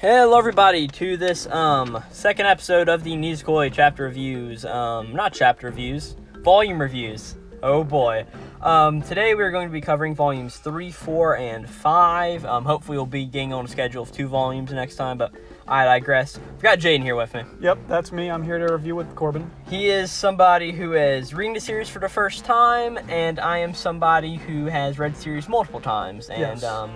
Hello everybody to this second episode of the Nisekoi chapter reviews. Not chapter reviews, volume reviews. Oh boy. Today we're going to be covering volumes 3, 4, and 5. Hopefully we'll be getting on a schedule of 2 volumes next time, but I digress. We've got Jaden here with me. Yep, that's me. I'm here to review with Corbin. He is somebody who is reading the series for the first time, and I am somebody who has read the series multiple times. And yes.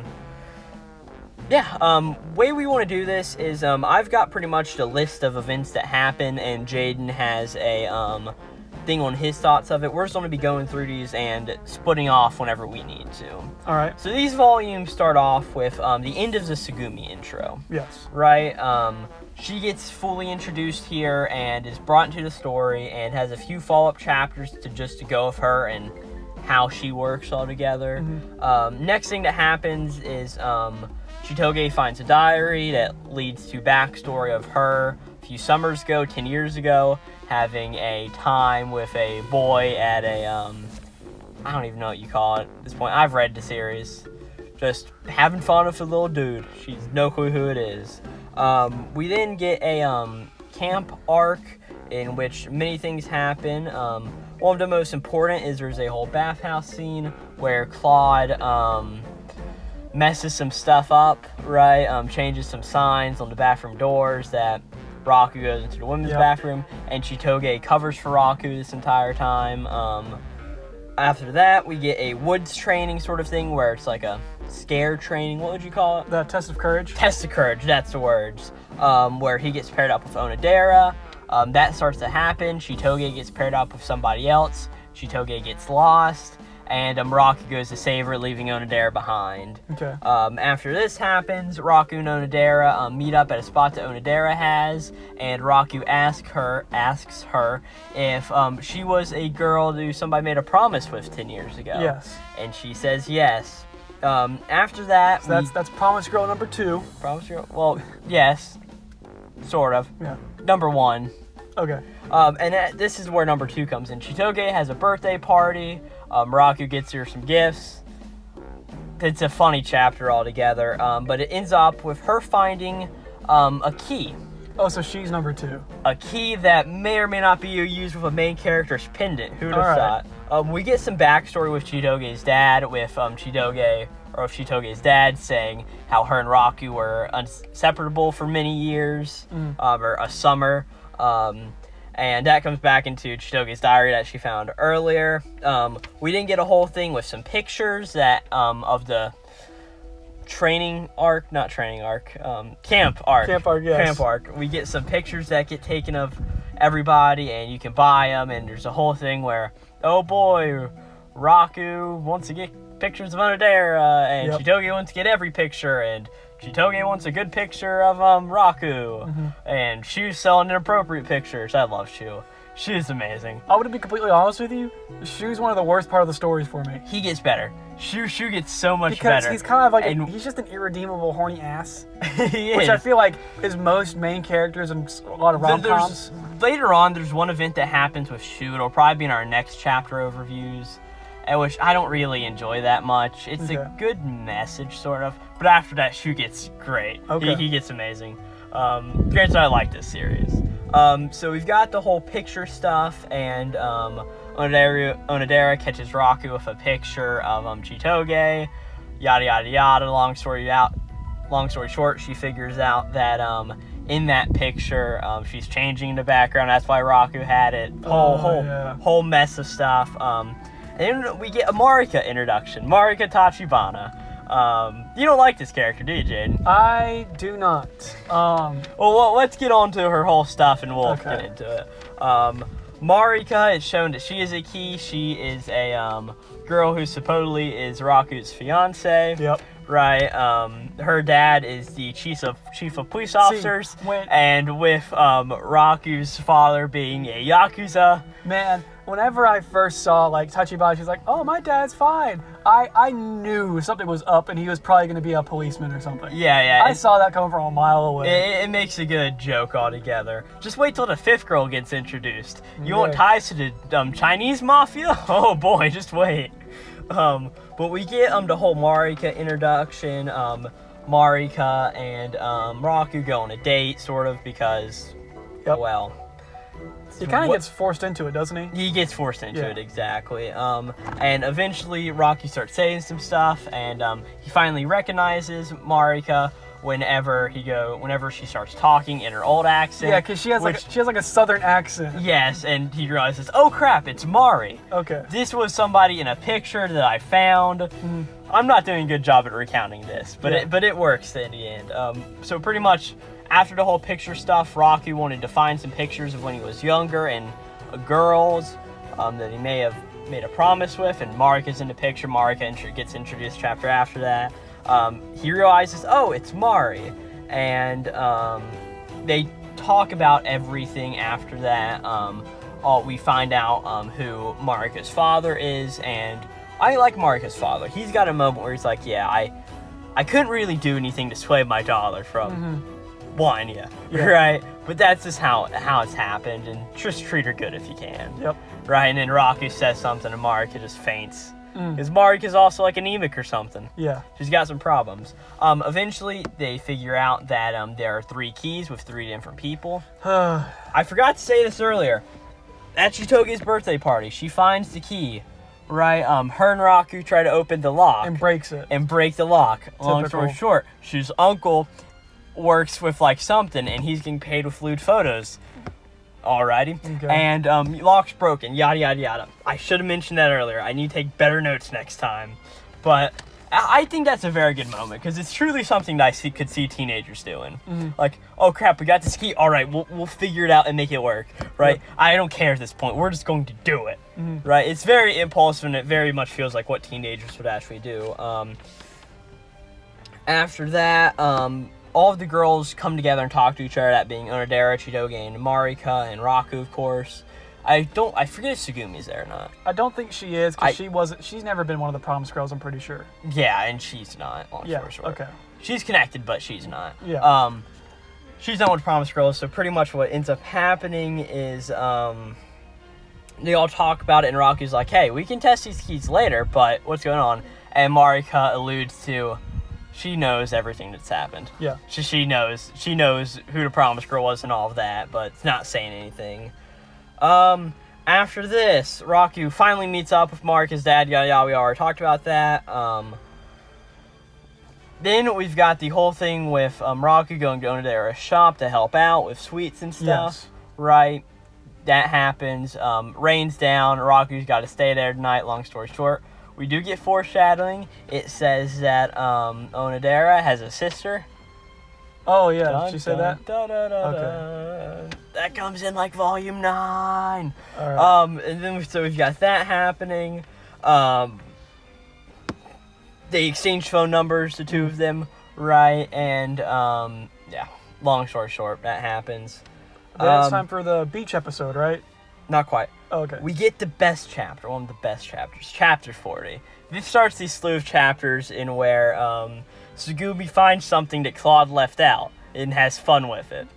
Way we want to do this is, I've got pretty much the list of events that happen, and Jaden has a, thing on his thoughts of it. We're just going to be going through these and splitting off whenever we need to. Alright. So these volumes start off with, the end of the Tsugumi intro. Yes. Right? She gets fully introduced here and is brought into the story and has a few follow-up chapters to go with her and how she works all together. Mm-hmm. Next thing that happens is, Chitoge finds a diary that leads to backstory of her a few summers ago, 10 years ago, having a time with a boy at a, I don't even know what you call it at this point. I've read the series. Just having fun with a little dude. She's no clue who it is. We then get a, camp arc in which many things happen. One of the most important is there's a whole bathhouse scene where Claude, messes some stuff up, right? Changes some signs on the bathroom doors that Raku goes into the women's bathroom, and Chitoge covers for Raku this entire time. After that, we get a woods training sort of thing where it's like a scare training. What would you call it? The test of courage. Test of courage, that's the words. Where he gets paired up with Onodera. That starts to happen. Chitoge gets paired up with somebody else. Chitoge gets lost. And Raku goes to save her, leaving Onodera behind. Okay. After this happens, Raku and Onodera meet up at a spot that Onodera has, and Raku asks her if she was a girl who somebody made a promise with 10 years ago. Yes. And she says yes. After that, so that's promise girl number 2. Promise girl? Well, yes. Sort of. Yeah. Number 1. Okay. This is where number 2 comes in. Chitoge has a birthday party. Raku gets her some gifts. It's a funny chapter altogether, but it ends up with her finding a key. Oh, so she's number 2. A key that may or may not be used with a main character's pendant. Who'd have thought? We get some backstory with Chitoge's dad, with Chitoge's dad saying how her and Raku were inseparable for many years, or a summer. And that comes back into Chitoge's diary that she found earlier. We didn't get a whole thing with some pictures that of the camp arc. Camp arc, yes. Camp arc. We get some pictures that get taken of everybody, and you can buy them. And there's a whole thing where, oh boy, Raku wants to get pictures of Onodera, and Chitoge wants to get every picture, and Chitoge wants a good picture of Raku, and Shu's selling inappropriate pictures. I love Shu. Shu's amazing. I would be completely honest with you. Shu's one of the worst part of the stories for me. He gets better. Shu gets so much better. Because he's kind of like he's just an irredeemable horny ass. He which is. I feel like is most main characters in a lot of rom-coms. Later on, there's one event that happens with Shu. It'll probably be in our next chapter overviews, which I don't really enjoy that much. It's a good message, sort of. But after that, Shu gets great. Okay. He gets amazing. Granted, I like this series. So we've got the whole picture stuff, and Onodera catches Raku with a picture of Chitoge. Yada, yada, yada. Long story short, she figures out that in that picture, she's changing the background. That's why Raku had it. Whole mess of stuff. And then we get a Marika introduction. Marika Tachibana. You don't like this character, do you, Jaden? I do not. Well, let's get on to her whole stuff and we'll get into it. Marika, it's shown that she is a key. She is a girl who supposedly is Raku's fiance. Yep. Right. Her dad is the chief of police officers, and with Raku's father being a yakuza. Man, whenever I first saw Tachibana, she's like, "Oh, my dad's fine." I knew something was up, and he was probably going to be a policeman or something. Yeah. I saw that coming from a mile away. It makes a good joke altogether. Just wait till the 5th girl gets introduced. You want ties to the Chinese mafia? Oh boy, just wait. But we get the whole Marika introduction. Marika and Raku go on a date, sort of, because, well... He kind of gets forced into it, doesn't he? He gets forced into it, exactly. And eventually, Rocky starts saying some stuff, and he finally recognizes Marika whenever she starts talking in her old accent. Yeah, because she has like a southern accent. Yes, and he realizes, oh crap, it's Mari. Okay. This was somebody in a picture that I found. Mm. I'm not doing a good job at recounting this, but it works in the end. So pretty much, after the whole picture stuff, Rocky wanted to find some pictures of when he was younger and girls that he may have made a promise with, and Marika's in the picture. Marika gets introduced chapter after that. He realizes, oh, it's Mari, and they talk about everything after that. We find out who Marika's father is, and I like Marika's father. He's got a moment where he's like, yeah, I couldn't really do anything to sway my daughter from Wanya, right? But that's just how it's happened, and just treat her good if you can. Yep. Right, and then Rocky says something, and Marika just faints. Because Marika's also like anemic or something. Yeah. She's got some problems. Eventually, they figure out that there are 3 keys with 3 different people. I forgot to say this earlier. At Chitoge's birthday party, she finds the key, right? Her and Raku try to open the lock. And breaks it. And break the lock. Typical. Long story short, she's uncle works with like something, and he's getting paid with lewd photos. Alrighty. Okay. And lock's broken, yada yada yada. I should have mentioned that earlier. I need to take better notes next time. But I think that's a very good moment, because it's truly something that I could see teenagers doing. Like, oh crap, we got this key. Alright, we'll figure it out and make it work. Right? Yep. I don't care at this point. We're just going to do it. Right? It's very impulsive, and it very much feels like what teenagers would actually do. After that, all of the girls come together and talk to each other, that being Onodera, Chitoge, and Marika, and Raku, of course. I forget if Tsugumi's there or not. I don't think she is, because she's never been one of the Promise Girls, I'm pretty sure. Yeah, and she's not, long story short. Okay. She's connected, but she's not. Yeah. She's not one of the Promise Girls, so pretty much what ends up happening is, they all talk about it, and Raku's like, hey, we can test these keys later, but what's going on? And Marika alludes to... She knows everything that's happened. Yeah. She knows who the Promise Girl was and all of that, but it's not saying anything. After this, Raku finally meets up with Marika's dad, yada yada, we already talked about that. Then we've got the whole thing with Raku going to Onodera's shop to help out with sweets and stuff. Yes. Right? That happens. Rains down, Raku's got to stay there tonight, long story short. We do get foreshadowing. It says that Onodera has a sister. Oh, yeah. Did she say that? Okay. That comes in like volume 9. All right. And then we've got that happening. They exchange phone numbers, the 2 of them, right? And yeah, long story short, that happens. Then it's time for the beach episode, right? Not quite. Oh, okay. We get the best chapter, one of the best chapters, chapter 40. This starts these slew of chapters in where Tsugumi finds something that Claude left out and has fun with it,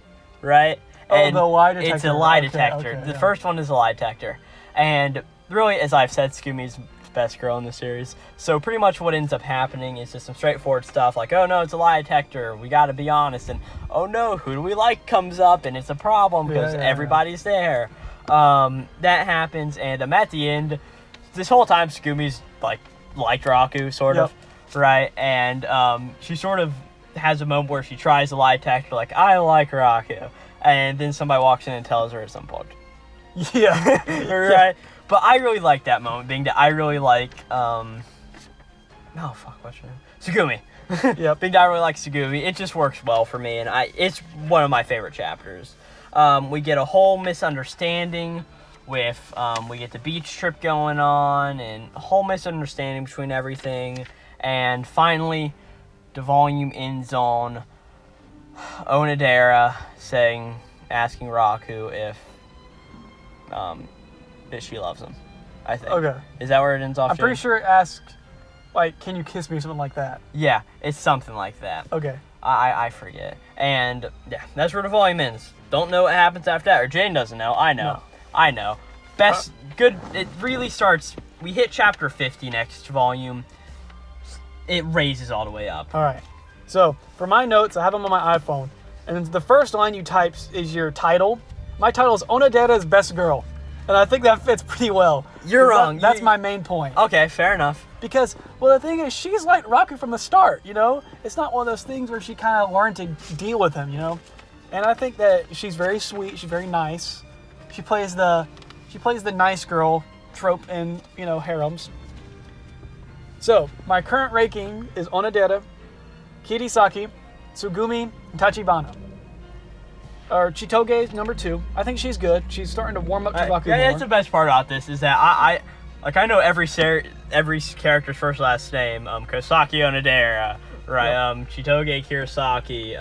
right? Oh, and the lie detector. It's a lie detector. The first one is a lie detector. And really, as I've said, Tsugumi's the best girl in the series. So pretty much what ends up happening is just some straightforward stuff like, oh no, it's a lie detector, we gotta be honest, and oh no, who do we like comes up, and it's a problem because everybody's there. That happens, and at the end, this whole time Tsugumi's liked Raku, sort of, right? And she sort of has a moment where she tries to lie detector, like, I like Raku, and then somebody walks in and tells her it's unplugged. Yeah. Right? But I really like that moment, being that I really like, what's her name? Tsugumi. Yep. Being that I really like Tsugumi, it just works well for me, and it's one of my favorite chapters. We get a whole misunderstanding with, we get the beach trip going on, and a whole misunderstanding between everything. And finally, the volume ends on Onodera asking Raku if she loves him, I think. Okay. Is that where it ends off? I'm pretty sure it asked, can you kiss me, something like that. Yeah, it's something like that. Okay. I forget. And, yeah, that's where the volume ends. Don't know what happens after that. Or Jane doesn't know. I know. No. I know. Good. It really starts. We hit chapter 50 next volume. It raises all the way up. All right. So, for my notes, I have them on my iPhone. And the first line you type is your title. My title is Onodera's Best Girl. And I think that fits pretty well. You're wrong. That's my main point. Okay, fair enough. Because, well, the thing is, she's like Raku from the start, you know? It's not one of those things where she kind of learned to deal with him, you know? And I think that she's very sweet. She's very nice. She plays the nice girl trope in, you know, harems. So, my current ranking is Onodera, Kirisaki, Tsugumi, and Tachibana. Or Chitoge number 2. I think she's good. She's starting to warm up to Raku more. Yeah, that's the best part about this is that I know every character's first last name. Kosaki Onodera, right? Yep. Chitoge Kirasaki,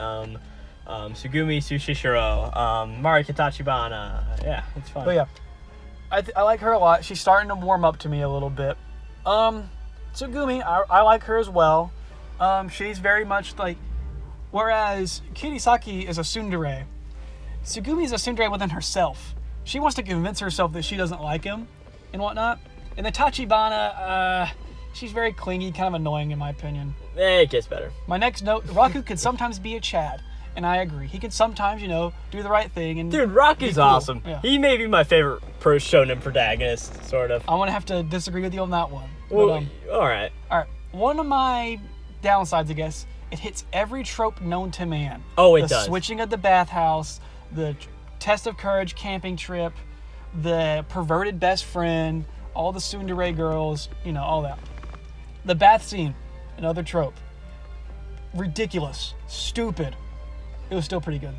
Sugumi Sushishiro, Marika Tachibana. Yeah, it's fun. But yeah, I like her a lot. She's starting to warm up to me a little bit. Tsugumi, I like her as well. She's very much like, whereas Kirisaki is a tsundere, Tsugumi is a tsundere within herself. She wants to convince herself that she doesn't like him and whatnot. And the Tachibana, she's very clingy, kind of annoying in my opinion. It gets better. My next note, Raku could sometimes be a Chad, and I agree. He can sometimes, you know, do the right thing. And dude, Raku's cool. awesome. Yeah. He may be my favorite shonen protagonist, sort of. I'm going to have to disagree with you on that one. Well, But, all right. One of my downsides, I guess, it hits every trope known to man. Oh, it the does. Switching of the bathhouse, the test of courage camping trip, the perverted best friend, all the tsundere girls, you know, all that. The bath scene, another trope. Ridiculous. Stupid. It was still pretty good,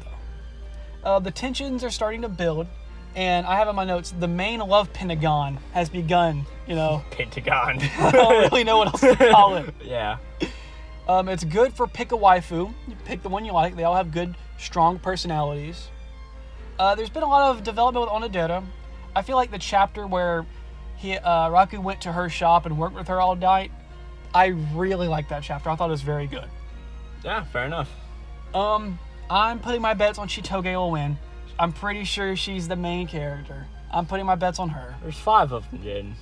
though. The tensions are starting to build, and I have in my notes, the main love pentagon has begun, you know. Pentagon. I don't really know what else to call it. Yeah. It's good for pick a waifu. You pick the one you like. They all have good, strong personalities. There's been a lot of development with Onodera. I feel like the chapter where Raku went to her shop and worked with her all night, I really liked that chapter. I thought it was very good. Yeah, fair enough. I'm putting my bets on Chitoge will win. I'm pretty sure she's the main character. I'm putting my bets on her. There's 5 of them, Jaden.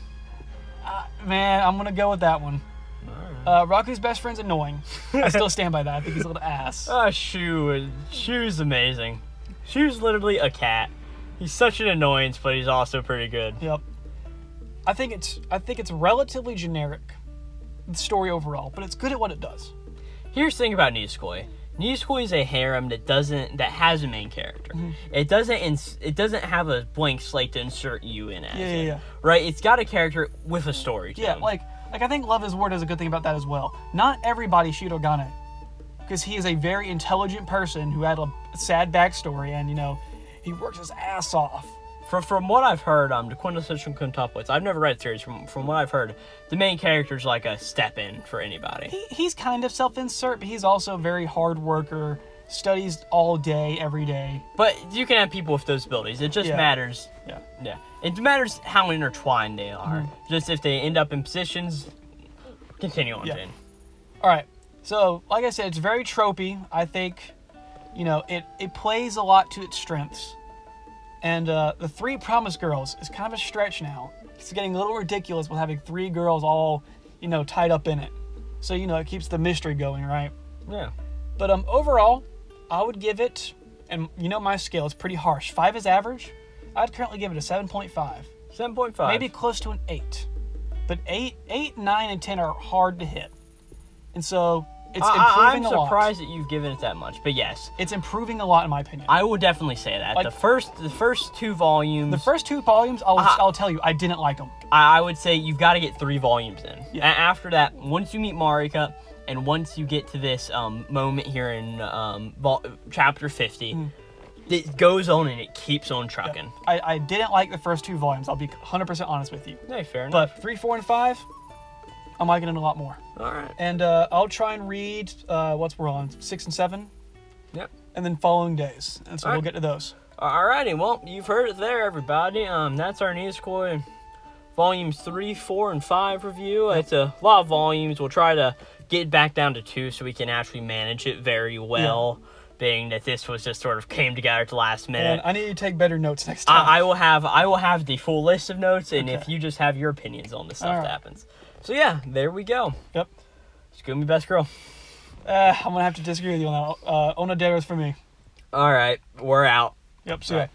Man, I'm going to go with that one. Raku's best friend's annoying. I still stand by that. I think he's a little ass. Shu's amazing. Shu's literally a cat. He's such an annoyance, but he's also pretty good. Yep. I think it's relatively generic, the story overall, but it's good at what it does. Here's the thing about Nisekoi. Nisekoi is a harem that has a main character. Mm-hmm. It doesn't have a blank slate to insert you in as. Yeah. Right? It's got a character with a story to him. Like I think Love is War does a good thing about that as well. Not everybody Shirogane, because he is a very intelligent person who had a sad backstory, and you know, he works his ass off. From what I've heard, the quintessential quintuplets, I've never read the series. From what I've heard, the main character's like a step-in for anybody. He's kind of self-insert, but he's also a very hard worker, studies all day, every day. But you can have people with those abilities. It just matters. Yeah. It matters how intertwined they are. Mm-hmm. Just if they end up in positions, continue on, Jane. All right. So, like I said, it's very tropey. I think, you know, it plays a lot to its strengths. And the 3 Promise Girls is kind of a stretch now. It's getting a little ridiculous with having 3 girls all, you know, tied up in it. So, you know, it keeps the mystery going, right? Yeah. But overall, I would give it, and you know my scale, it's pretty harsh. 5 is average. I'd currently give it a 7.5. 7.5. Maybe close to an 8. But 8, 9, and 10 are hard to hit. And so it's improving a lot. I'm surprised that you've given it that much, but yes. It's improving a lot in my opinion. I will definitely say that. Like, the first 2 volumes... The first 2 volumes, I'll tell you, I didn't like them. I would say you've got to get 3 volumes in. Yeah. After that, once you meet Marika, and once you get to this moment here in chapter 50, it goes on and it keeps on trucking. Yeah. I didn't like the first 2 volumes. I'll be 100% honest with you. Hey, fair enough. But 3, 4, and 5, I'm liking it a lot more. All right. And I'll try and read we're on 6 and 7. Yep. And then following days. And so we'll get to those. Alrighty, well, you've heard it there, everybody. That's our Nisekoi volumes 3, 4, and 5 review. It's a lot of volumes. We'll try to get back down to 2 so we can actually manage it very well. Yeah. Being that this was just sort of came together at the last minute. And I need to take better notes next time. I will have the full list of notes, and if you just have your opinions on the stuff that happens. So yeah, there we go. Yep. Tsugumi, best girl. I'm gonna have to disagree with you on that. Onodero's for me. All right, we're out. Yep. See ya.